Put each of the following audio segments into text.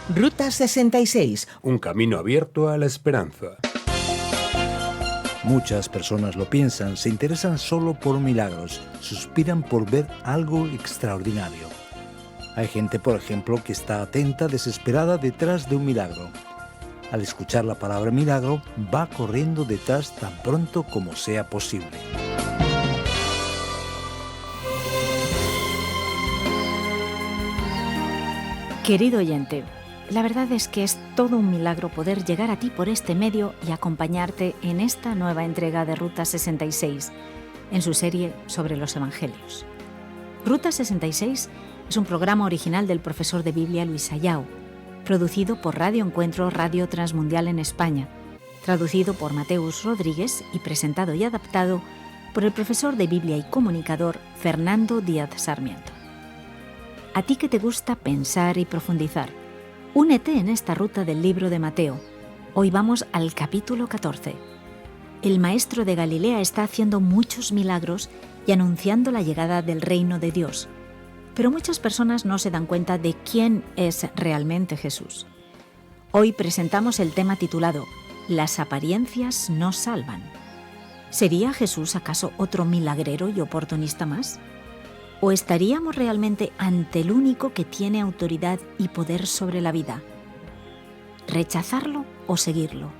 Ruta 66. Un camino abierto a la esperanza. Muchas personas lo piensan, se interesan solo por milagros, suspiran por ver algo extraordinario. Hay gente, por ejemplo, que está atenta, desesperada detrás de un milagro. Al escuchar la palabra milagro, va corriendo detrás tan pronto como sea posible. Querido oyente, la verdad es que es todo un milagro poder llegar a ti por este medio y acompañarte en esta nueva entrega de Ruta 66, en su serie sobre los Evangelios. Ruta 66 es un programa original del profesor de Biblia Luis Ayau, producido por Radio Encuentro Radio Transmundial en España, traducido por Mateus Rodríguez y presentado y adaptado por el profesor de Biblia y comunicador Fernando Díaz Sarmiento. A ti que te gusta pensar y profundizar, únete en esta ruta del libro de Mateo. Hoy vamos al capítulo 14. El maestro de Galilea está haciendo muchos milagros y anunciando la llegada del reino de Dios. Pero muchas personas no se dan cuenta de quién es realmente Jesús. Hoy presentamos el tema titulado Las apariencias no salvan. ¿Sería Jesús acaso otro milagrero y oportunista más? ¿O estaríamos realmente ante el único que tiene autoridad y poder sobre la vida? ¿Rechazarlo o seguirlo?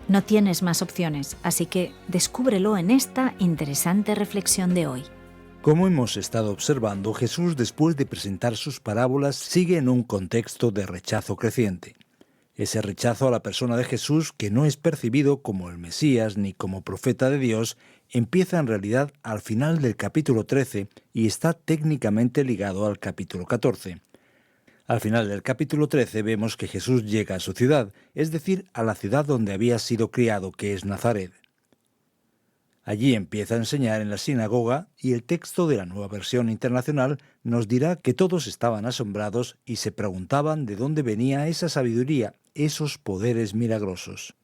No tienes más opciones, así que descúbrelo en esta interesante reflexión de hoy. Como hemos estado observando, Jesús, después de presentar sus parábolas, sigue en un contexto de rechazo creciente. Ese rechazo a la persona de Jesús, que no es percibido como el Mesías ni como profeta de Dios, empieza en realidad al final del capítulo 13 y está técnicamente ligado al capítulo 14. Al final del capítulo 13 vemos que Jesús llega a su ciudad, es decir, a la ciudad donde había sido criado, que es Nazaret. Allí empieza a enseñar en la sinagoga y el texto de la Nueva Versión Internacional nos dirá que todos estaban asombrados y se preguntaban de dónde venía esa sabiduría, esos poderes milagrosos.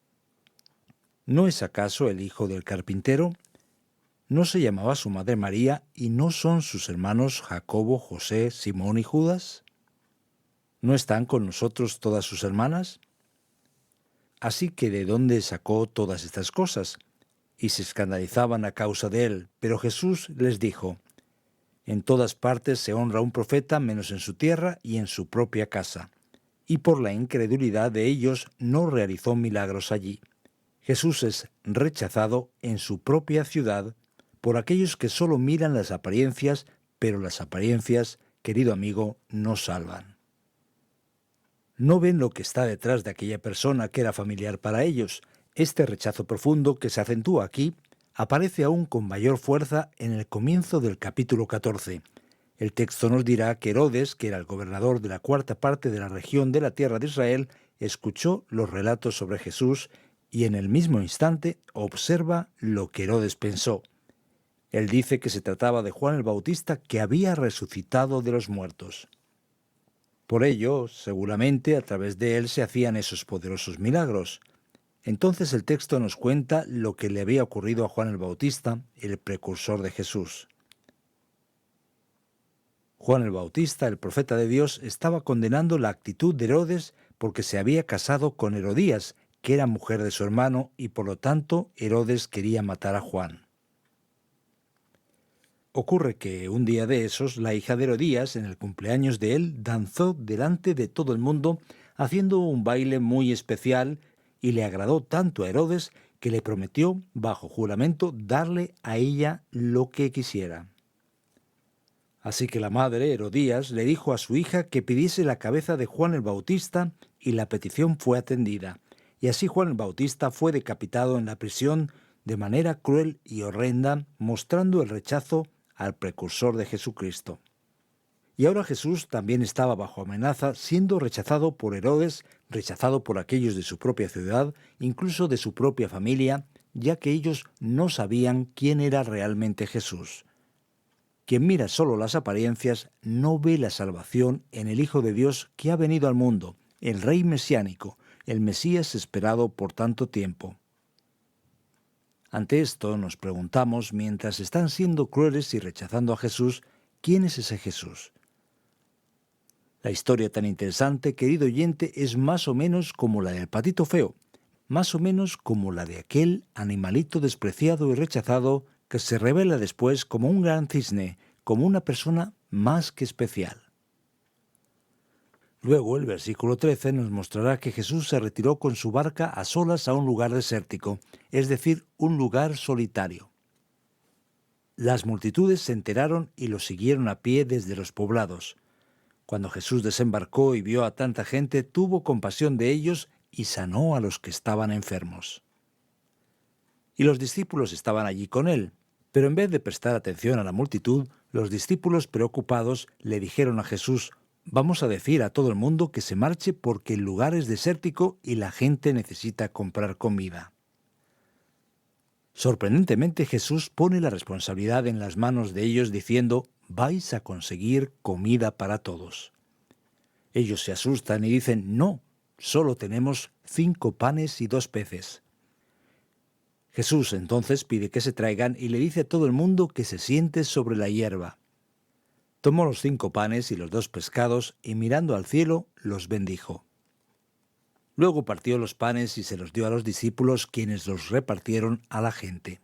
¿No es acaso el hijo del carpintero? ¿No se llamaba su madre María y no son sus hermanos Jacobo, José, Simón y Judas? ¿No están con nosotros todas sus hermanas? Así que ¿de dónde sacó todas estas cosas? Y se escandalizaban a causa de él, pero Jesús les dijo: En todas partes se honra a un profeta menos en su tierra y en su propia casa. Y por la incredulidad de ellos no realizó milagros allí. Jesús es rechazado en su propia ciudad por aquellos que solo miran las apariencias, pero las apariencias, querido amigo, no salvan. No ven lo que está detrás de aquella persona que era familiar para ellos. Este rechazo profundo que se acentúa aquí aparece aún con mayor fuerza en el comienzo del capítulo 14. El texto nos dirá que Herodes, que era el gobernador de la cuarta parte de la región de la tierra de Israel, escuchó los relatos sobre Jesús y en el mismo instante observa lo que Herodes pensó. Él dice que se trataba de Juan el Bautista, que había resucitado de los muertos. Por ello, seguramente a través de él se hacían esos poderosos milagros. Entonces el texto nos cuenta lo que le había ocurrido a Juan el Bautista, el precursor de Jesús. Juan el Bautista, el profeta de Dios, estaba condenando la actitud de Herodes porque se había casado con Herodías, que era mujer de su hermano, y por lo tanto Herodes quería matar a Juan. Ocurre que un día de esos, la hija de Herodías, en el cumpleaños de él, danzó delante de todo el mundo, haciendo un baile muy especial, y le agradó tanto a Herodes que le prometió, bajo juramento, darle a ella lo que quisiera. Así que la madre, Herodías, le dijo a su hija que pidiese la cabeza de Juan el Bautista, y la petición fue atendida. Y así Juan el Bautista fue decapitado en la prisión de manera cruel y horrenda, mostrando el rechazo al precursor de Jesucristo. Y ahora Jesús también estaba bajo amenaza, siendo rechazado por Herodes, rechazado por aquellos de su propia ciudad, incluso de su propia familia, ya que ellos no sabían quién era realmente Jesús. Quien mira solo las apariencias no ve la salvación en el Hijo de Dios que ha venido al mundo, el Rey mesiánico, el Mesías esperado por tanto tiempo. Ante esto nos preguntamos, mientras están siendo crueles y rechazando a Jesús, ¿quién es ese Jesús? La historia tan interesante, querido oyente, es más o menos como la del patito feo, más o menos como la de aquel animalito despreciado y rechazado que se revela después como un gran cisne, como una persona más que especial. Luego el versículo 13 nos mostrará que Jesús se retiró con su barca a solas a un lugar desértico, es decir, un lugar solitario. Las multitudes se enteraron y lo siguieron a pie desde los poblados. Cuando Jesús desembarcó y vio a tanta gente, tuvo compasión de ellos y sanó a los que estaban enfermos. Y los discípulos estaban allí con él, pero en vez de prestar atención a la multitud, los discípulos preocupados le dijeron a Jesús: «Vamos a decir a todo el mundo que se marche porque el lugar es desértico y la gente necesita comprar comida». Sorprendentemente, Jesús pone la responsabilidad en las manos de ellos diciendo: «Vais a conseguir comida para todos». Ellos se asustan y dicen: «No, solo tenemos 5 panes y 2 peces». Jesús entonces pide que se traigan y le dice a todo el mundo que se siente sobre la hierba. Tomó los 5 panes y los 2 pescados y mirando al cielo los bendijo. Luego partió los panes y se los dio a los discípulos, quienes los repartieron a la gente.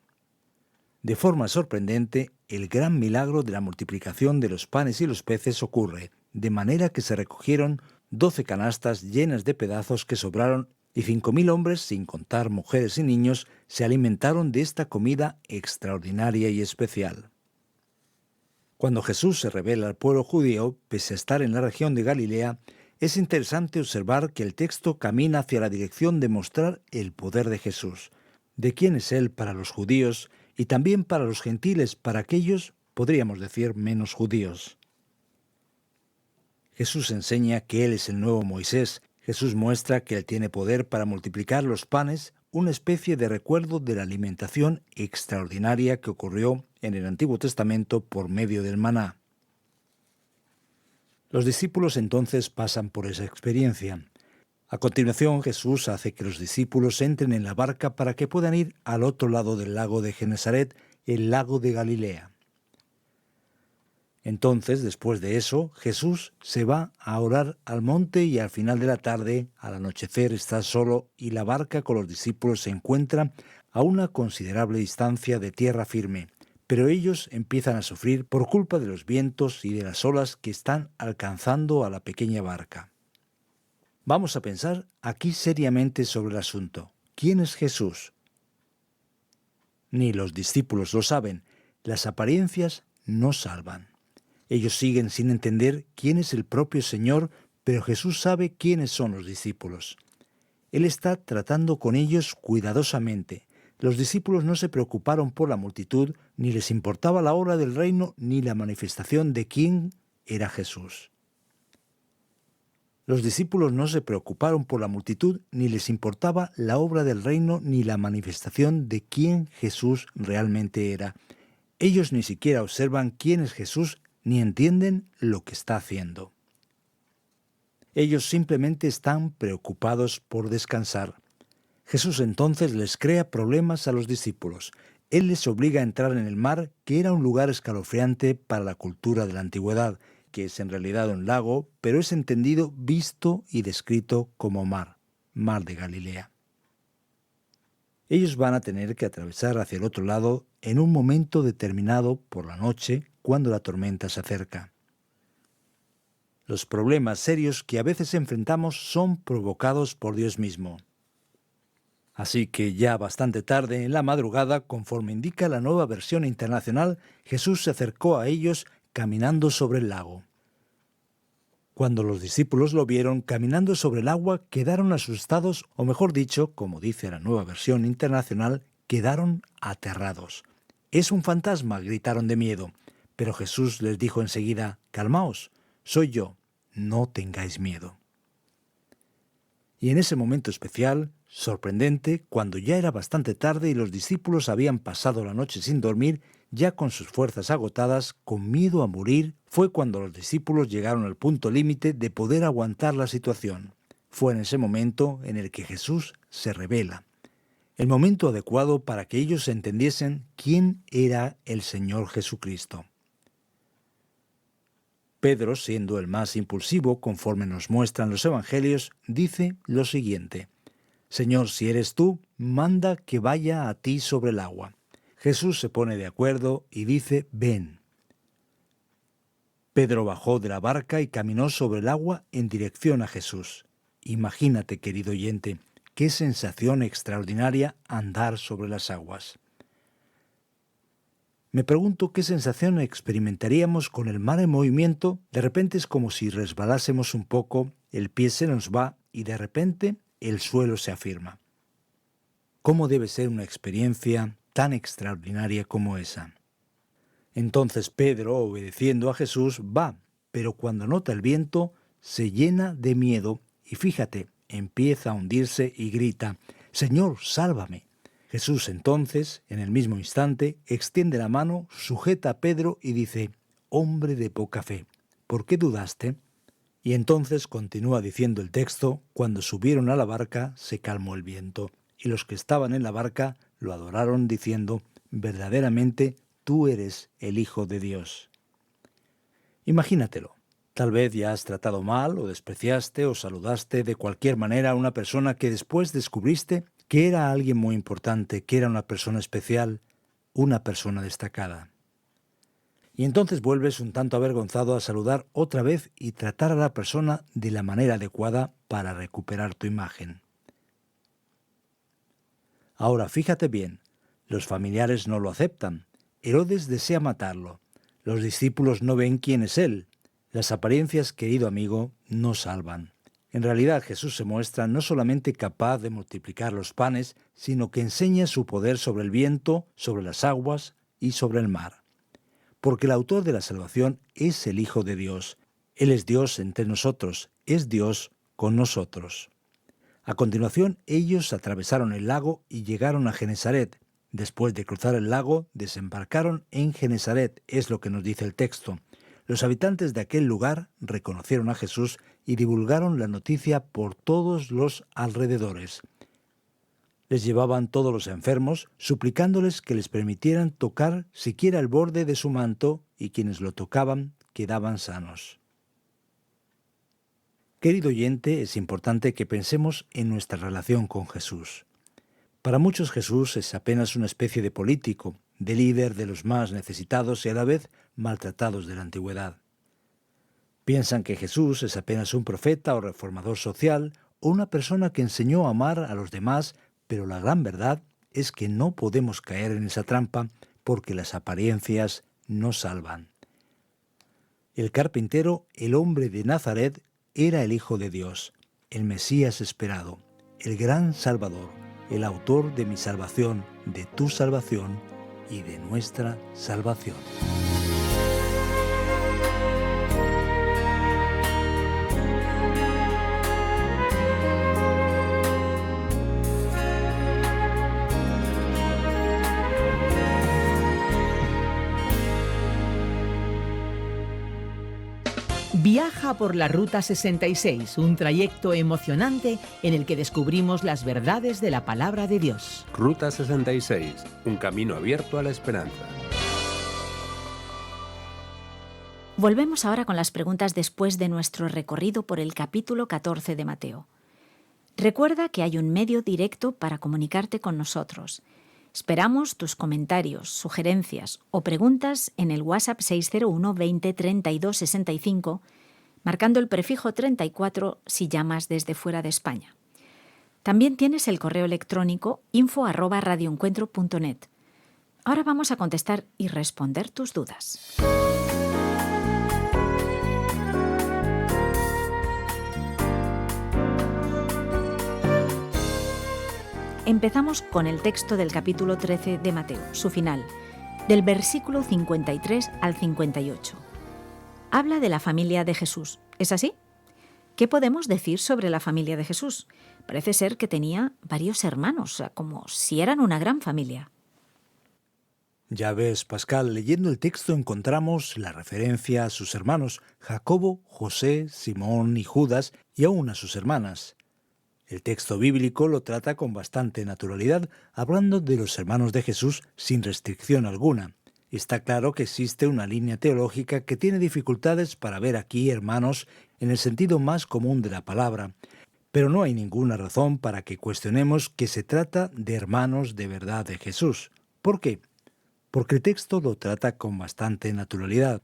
De forma sorprendente, el gran milagro de la multiplicación de los panes y los peces ocurre, de manera que se recogieron 12 canastas llenas de pedazos que sobraron y 5.000 hombres, sin contar mujeres y niños, se alimentaron de esta comida extraordinaria y especial. Cuando Jesús se revela al pueblo judío, pese a estar en la región de Galilea, es interesante observar que el texto camina hacia la dirección de mostrar el poder de Jesús, de quién es Él para los judíos y también para los gentiles, para aquellos, podríamos decir, menos judíos. Jesús enseña que Él es el nuevo Moisés. Jesús muestra que Él tiene poder para multiplicar los panes, una especie de recuerdo de la alimentación extraordinaria que ocurrió en el Antiguo Testamento por medio del maná. Los discípulos entonces pasan por esa experiencia. A continuación, Jesús hace que los discípulos entren en la barca para que puedan ir al otro lado del lago de Genesaret, el lago de Galilea. Entonces, después de eso, Jesús se va a orar al monte y al final de la tarde, al anochecer, está solo y la barca con los discípulos se encuentra a una considerable distancia de tierra firme, pero ellos empiezan a sufrir por culpa de los vientos y de las olas que están alcanzando a la pequeña barca. Vamos a pensar aquí seriamente sobre el asunto. ¿Quién es Jesús? Ni los discípulos lo saben. Las apariencias no salvan. Ellos siguen sin entender quién es el propio Señor, pero Jesús sabe quiénes son los discípulos. Él está tratando con ellos cuidadosamente. Los discípulos no se preocuparon por la multitud, ni les importaba la obra del reino, ni la manifestación de quién era Jesús. Los discípulos no se preocuparon por la multitud, ni les importaba la obra del reino, ni la manifestación de quién Jesús realmente era. Ellos ni siquiera observan quién es Jesús, ni entienden lo que está haciendo. Ellos simplemente están preocupados por descansar. Jesús entonces les crea problemas a los discípulos. Él les obliga a entrar en el mar, que era un lugar escalofriante para la cultura de la antigüedad, que es en realidad un lago, pero es entendido, visto y descrito como mar de Galilea. Ellos van a tener que atravesar hacia el otro lado en un momento determinado por la noche, cuando la tormenta se acerca. Los problemas serios que a veces enfrentamos son provocados por Dios mismo. Así que ya bastante tarde, en la madrugada, conforme indica la Nueva Versión Internacional, Jesús se acercó a ellos caminando sobre el lago. Cuando los discípulos lo vieron caminando sobre el agua, quedaron asustados, o mejor dicho, como dice la Nueva Versión Internacional, quedaron aterrados. «Es un fantasma», gritaron de miedo. Pero Jesús les dijo enseguida: «Calmaos, soy yo, no tengáis miedo». Y en ese momento especial, sorprendente, cuando ya era bastante tarde y los discípulos habían pasado la noche sin dormir, ya con sus fuerzas agotadas, con miedo a morir, fue cuando los discípulos llegaron al punto límite de poder aguantar la situación. Fue en ese momento en el que Jesús se revela. El momento adecuado para que ellos entendiesen quién era el Señor Jesucristo. Pedro, siendo el más impulsivo, conforme nos muestran los evangelios, dice lo siguiente: «Señor, si eres tú, manda que vaya a ti sobre el agua». Jesús se pone de acuerdo y dice: «Ven». Pedro bajó de la barca y caminó sobre el agua en dirección a Jesús. Imagínate, querido oyente, qué sensación extraordinaria andar sobre las aguas. Me pregunto qué sensación experimentaríamos con el mar en movimiento. De repente es como si resbalásemos un poco, el pie se nos va y de repente el suelo se afirma. ¿Cómo debe ser una experiencia tan extraordinaria como esa? Entonces Pedro, obedeciendo a Jesús, va, pero cuando nota el viento, se llena de miedo y fíjate, empieza a hundirse y grita: «Señor, sálvame». Jesús entonces, en el mismo instante, extiende la mano, sujeta a Pedro y dice: «Hombre de poca fe, ¿por qué dudaste?». Y entonces continúa diciendo el texto: «Cuando subieron a la barca, se calmó el viento, y los que estaban en la barca lo adoraron diciendo: verdaderamente tú eres el Hijo de Dios». Imagínatelo. Tal vez ya has tratado mal o despreciaste o saludaste de cualquier manera a una persona que después descubriste que era alguien muy importante, que era una persona especial, una persona destacada. Y entonces vuelves un tanto avergonzado a saludar otra vez y tratar a la persona de la manera adecuada para recuperar tu imagen. Ahora fíjate bien, los familiares no lo aceptan. Herodes desea matarlo. Los discípulos no ven quién es él. Las apariencias, querido amigo, no salvan. En realidad Jesús se muestra no solamente capaz de multiplicar los panes, sino que enseña su poder sobre el viento, sobre las aguas y sobre el mar. Porque el autor de la salvación es el Hijo de Dios. Él es Dios entre nosotros, es Dios con nosotros. A continuación, ellos atravesaron el lago y llegaron a Genesaret. Después de cruzar el lago, desembarcaron en Genesaret, es lo que nos dice el texto. Los habitantes de aquel lugar reconocieron a Jesús y divulgaron la noticia por todos los alrededores. Les llevaban todos los enfermos, suplicándoles que les permitieran tocar siquiera el borde de su manto, y quienes lo tocaban quedaban sanos. Querido oyente, es importante que pensemos en nuestra relación con Jesús. Para muchos Jesús es apenas una especie de político, de líder de los más necesitados y a la vez maltratados de la antigüedad. Piensan que Jesús es apenas un profeta o reformador social o una persona que enseñó a amar a los demás, pero la gran verdad es que no podemos caer en esa trampa porque las apariencias no salvan. El carpintero, el hombre de Nazaret, era el Hijo de Dios, el Mesías esperado, el gran Salvador, el autor de mi salvación, de tu salvación y de nuestra salvación. Viaja por la Ruta 66, un trayecto emocionante en el que descubrimos las verdades de la palabra de Dios. Ruta 66, un camino abierto a la esperanza. Volvemos ahora con las preguntas después de nuestro recorrido por el capítulo 14 de Mateo. Recuerda que hay un medio directo para comunicarte con nosotros. Esperamos tus comentarios, sugerencias o preguntas en el WhatsApp 601 20 32 65, marcando el prefijo 34 si llamas desde fuera de España. También tienes el correo electrónico info@radioencuentro.net. Ahora vamos a contestar y responder tus dudas. Empezamos con el texto del capítulo 13 de Mateo, su final, del versículo 53 al 58. Habla de la familia de Jesús, ¿es así? ¿Qué podemos decir sobre la familia de Jesús? Parece ser que tenía varios hermanos, como si eran una gran familia. Ya ves, Pascal, leyendo el texto encontramos la referencia a sus hermanos, Jacobo, José, Simón y Judas, y aún a sus hermanas. El texto bíblico lo trata con bastante naturalidad, hablando de los hermanos de Jesús sin restricción alguna. Está claro que existe una línea teológica que tiene dificultades para ver aquí hermanos en el sentido más común de la palabra, pero no hay ninguna razón para que cuestionemos que se trata de hermanos de verdad de Jesús. ¿Por qué? Porque el texto lo trata con bastante naturalidad.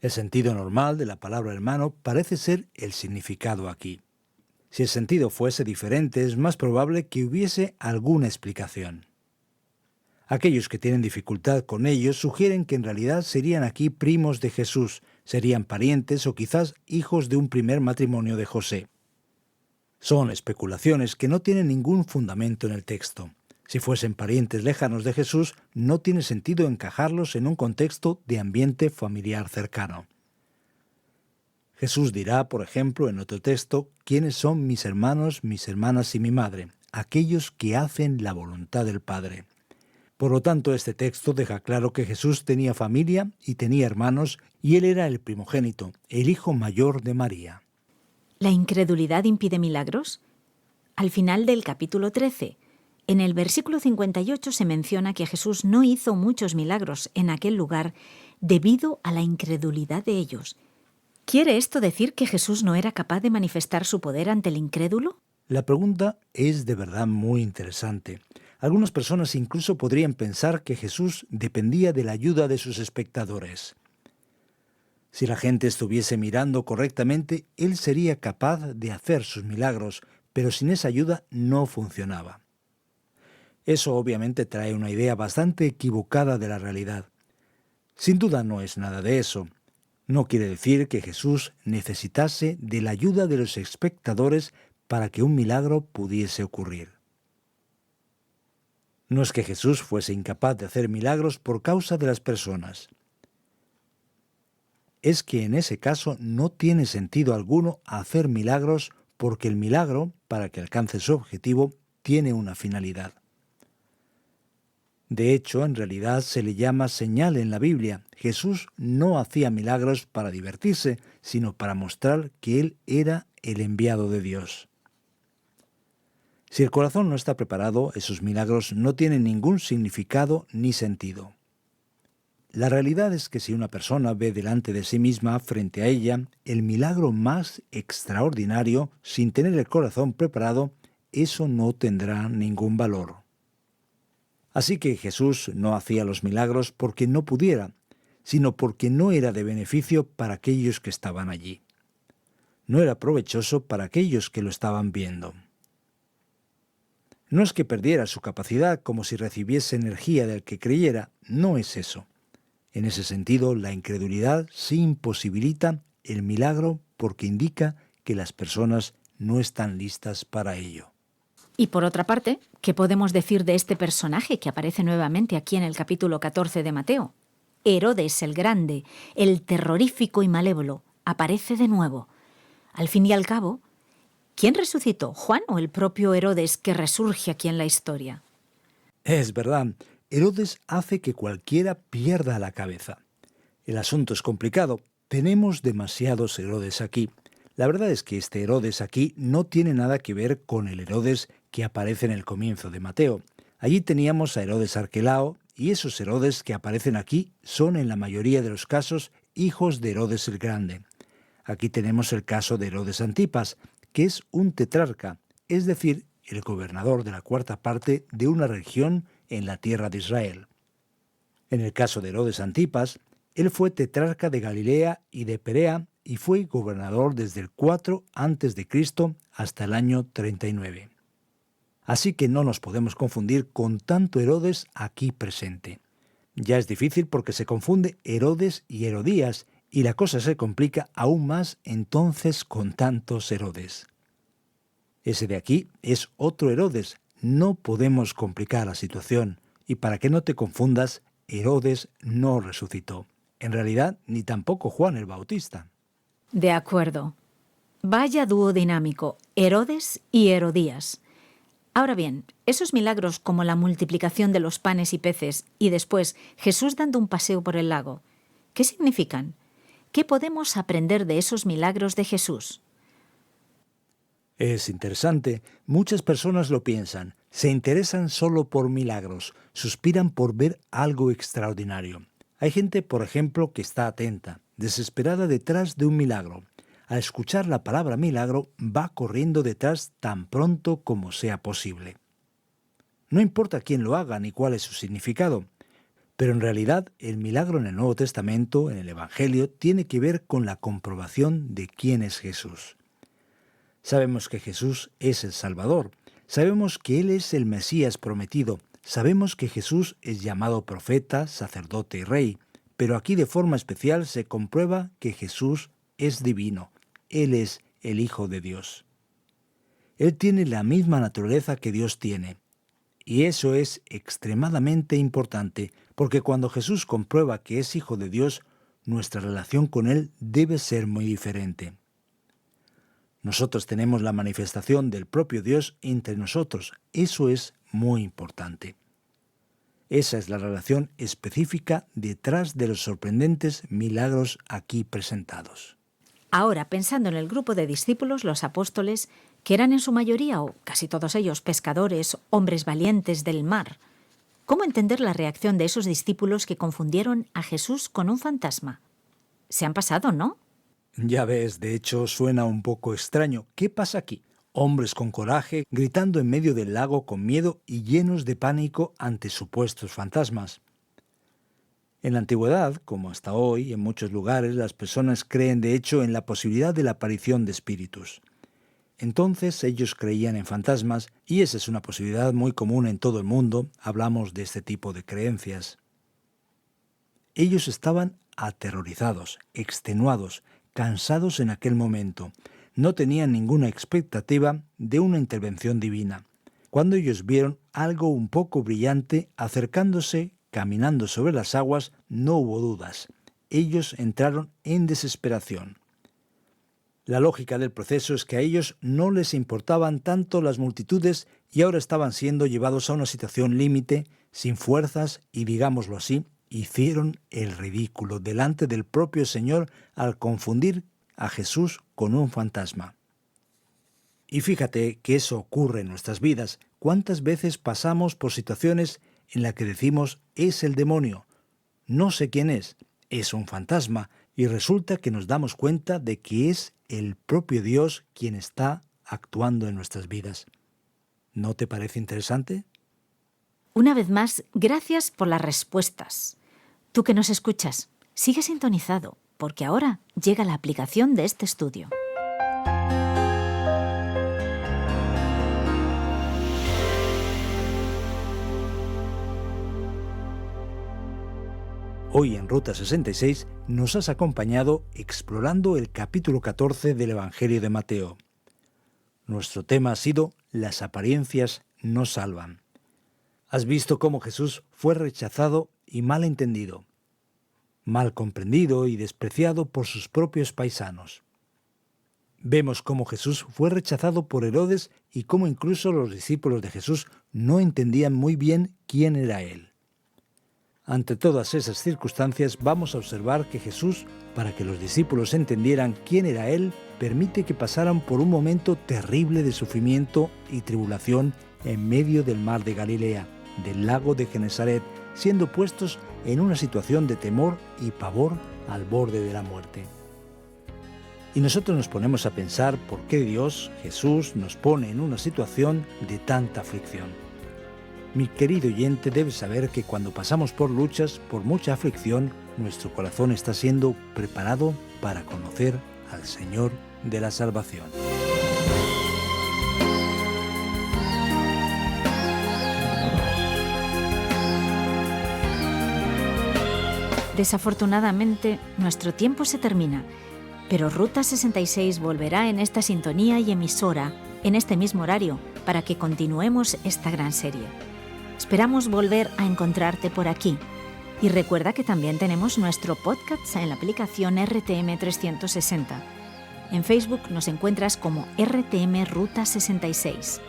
El sentido normal de la palabra hermano parece ser el significado aquí. Si el sentido fuese diferente, es más probable que hubiese alguna explicación. Aquellos que tienen dificultad con ellos sugieren que en realidad serían aquí primos de Jesús, serían parientes o quizás hijos de un primer matrimonio de José. Son especulaciones que no tienen ningún fundamento en el texto. Si fuesen parientes lejanos de Jesús, no tiene sentido encajarlos en un contexto de ambiente familiar cercano. Jesús dirá, por ejemplo, en otro texto, ¿quiénes son mis hermanos, mis hermanas y mi madre? Aquellos que hacen la voluntad del Padre. Por lo tanto, este texto deja claro que Jesús tenía familia y tenía hermanos, y él era el primogénito, el hijo mayor de María. ¿La incredulidad impide milagros? Al final del capítulo 13, en el versículo 58 se menciona que Jesús no hizo muchos milagros en aquel lugar debido a la incredulidad de ellos. ¿Quiere esto decir que Jesús no era capaz de manifestar su poder ante el incrédulo? La pregunta es de verdad muy interesante. Algunas personas incluso podrían pensar que Jesús dependía de la ayuda de sus espectadores. Si la gente estuviese mirando correctamente, él sería capaz de hacer sus milagros, pero sin esa ayuda no funcionaba. Eso obviamente trae una idea bastante equivocada de la realidad. Sin duda no es nada de eso. No quiere decir que Jesús necesitase de la ayuda de los espectadores para que un milagro pudiese ocurrir. No es que Jesús fuese incapaz de hacer milagros por causa de las personas. Es que en ese caso no tiene sentido alguno hacer milagros porque el milagro, para que alcance su objetivo, tiene una finalidad. De hecho, en realidad se le llama señal en la Biblia. Jesús no hacía milagros para divertirse, sino para mostrar que Él era el enviado de Dios. Si el corazón no está preparado, esos milagros no tienen ningún significado ni sentido. La realidad es que si una persona ve delante de sí misma, frente a ella, el milagro más extraordinario, sin tener el corazón preparado, eso no tendrá ningún valor. Así que Jesús no hacía los milagros porque no pudiera, sino porque no era de beneficio para aquellos que estaban allí. No era provechoso para aquellos que lo estaban viendo. No es que perdiera su capacidad como si recibiese energía del que creyera, no es eso. En ese sentido, la incredulidad sí imposibilita el milagro porque indica que las personas no están listas para ello. Y por otra parte, ¿qué podemos decir de este personaje que aparece nuevamente aquí en el capítulo 14 de Mateo? Herodes el Grande, el terrorífico y malévolo, aparece de nuevo. Al fin y al cabo, ¿quién resucitó, Juan o el propio Herodes que resurge aquí en la historia? Es verdad, Herodes hace que cualquiera pierda la cabeza. El asunto es complicado, tenemos demasiados Herodes aquí. La verdad es que este Herodes aquí no tiene nada que ver con el Herodes que aparece en el comienzo de Mateo. Allí teníamos a Herodes Arquelao, y esos Herodes que aparecen aquí son en la mayoría de los casos hijos de Herodes el Grande. Aquí tenemos el caso de Herodes Antipas, que es un tetrarca, es decir, el gobernador de la cuarta parte de una región en la tierra de Israel. En el caso de Herodes Antipas, él fue tetrarca de Galilea y de Perea y fue gobernador desde el 4 a.C. hasta el año 39. Así que no nos podemos confundir con tanto Herodes aquí presente. Ya es difícil porque se confunde Herodes y Herodías, y la cosa se complica aún más entonces con tantos Herodes. Ese de aquí es otro Herodes. No podemos complicar la situación, y para que no te confundas, Herodes no resucitó. En realidad, ni tampoco Juan el Bautista. De acuerdo. Vaya dúo dinámico, Herodes y Herodías. Ahora bien, esos milagros como la multiplicación de los panes y peces y después Jesús dando un paseo por el lago, ¿qué significan? ¿Qué podemos aprender de esos milagros de Jesús? Es interesante, muchas personas lo piensan, se interesan solo por milagros, suspiran por ver algo extraordinario. Hay gente, por ejemplo, que está atenta, desesperada detrás de un milagro. Al escuchar la palabra milagro, va corriendo detrás tan pronto como sea posible. No importa quién lo haga ni cuál es su significado, pero en realidad el milagro en el Nuevo Testamento, en el Evangelio, tiene que ver con la comprobación de quién es Jesús. Sabemos que Jesús es el Salvador, sabemos que Él es el Mesías prometido, sabemos que Jesús es llamado profeta, sacerdote y rey, pero aquí de forma especial se comprueba que Jesús es divino, Él es el Hijo de Dios. Él tiene la misma naturaleza que Dios tiene. Y eso es extremadamente importante, porque cuando Jesús comprueba que es Hijo de Dios, nuestra relación con Él debe ser muy diferente. Nosotros tenemos la manifestación del propio Dios entre nosotros. Eso es muy importante. Esa es la relación específica detrás de los sorprendentes milagros aquí presentados. Ahora, pensando en el grupo de discípulos, los apóstoles, que eran en su mayoría, o casi todos ellos, pescadores, hombres valientes del mar, ¿cómo entender la reacción de esos discípulos que confundieron a Jesús con un fantasma? Se han pasado, ¿no? Ya ves, de hecho suena un poco extraño. ¿Qué pasa aquí? Hombres con coraje, gritando en medio del lago con miedo y llenos de pánico ante supuestos fantasmas. En la antigüedad, como hasta hoy, en muchos lugares las personas creen de hecho en la posibilidad de la aparición de espíritus. Entonces ellos creían en fantasmas y esa es una posibilidad muy común en todo el mundo, hablamos de este tipo de creencias. Ellos estaban aterrorizados, extenuados, cansados en aquel momento. No tenían ninguna expectativa de una intervención divina. Cuando ellos vieron algo un poco brillante acercándose, caminando sobre las aguas, no hubo dudas. Ellos entraron en desesperación. La lógica del proceso es que a ellos no les importaban tanto las multitudes y ahora estaban siendo llevados a una situación límite, sin fuerzas y, digámoslo así, hicieron el ridículo delante del propio Señor al confundir a Jesús con un fantasma. Y fíjate que eso ocurre en nuestras vidas. ¿Cuántas veces pasamos por situaciones en las que decimos es el demonio? No sé quién es un fantasma, y resulta que nos damos cuenta de que es el propio Dios quien está actuando en nuestras vidas. ¿No te parece interesante? Una vez más, gracias por las respuestas. Tú que nos escuchas, sigue sintonizado, porque ahora llega la aplicación de este estudio. Hoy en Ruta 66 nos has acompañado explorando el capítulo 14 del Evangelio de Mateo. Nuestro tema ha sido Las apariencias no salvan. Has visto cómo Jesús fue rechazado y mal entendido, mal comprendido y despreciado por sus propios paisanos. Vemos cómo Jesús fue rechazado por Herodes y cómo incluso los discípulos de Jesús no entendían muy bien quién era Él. Ante todas esas circunstancias vamos a observar que Jesús, para que los discípulos entendieran quién era Él, permite que pasaran por un momento terrible de sufrimiento y tribulación en medio del mar de Galilea, del lago de Genesaret, siendo puestos en una situación de temor y pavor al borde de la muerte. Y nosotros nos ponemos a pensar por qué Dios, Jesús, nos pone en una situación de tanta aflicción. Mi querido oyente, debes saber que cuando pasamos por luchas, por mucha aflicción, nuestro corazón está siendo preparado para conocer al Señor de la salvación. Desafortunadamente, nuestro tiempo se termina, pero Ruta 66 volverá en esta sintonía y emisora, en este mismo horario, para que continuemos esta gran serie. Esperamos volver a encontrarte por aquí. Y recuerda que también tenemos nuestro podcast en la aplicación RTM 360. En Facebook nos encuentras como RTM Ruta 66.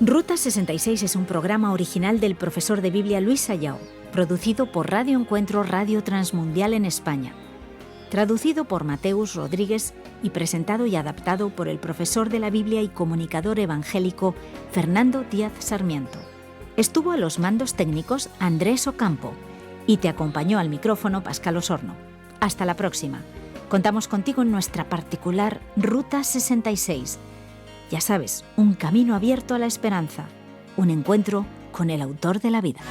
Ruta 66 es un programa original del profesor de Biblia Luis Sayao, producido por Radio Encuentro Radio Transmundial en España. Traducido por Mateus Rodríguez y presentado y adaptado por el profesor de la Biblia y comunicador evangélico Fernando Díaz Sarmiento. Estuvo a los mandos técnicos Andrés Ocampo Y te acompañó al micrófono Pascal Osorno. Hasta la próxima. Contamos contigo en nuestra particular Ruta 66. Ya sabes, un camino abierto a la esperanza. Un encuentro con el autor de la vida.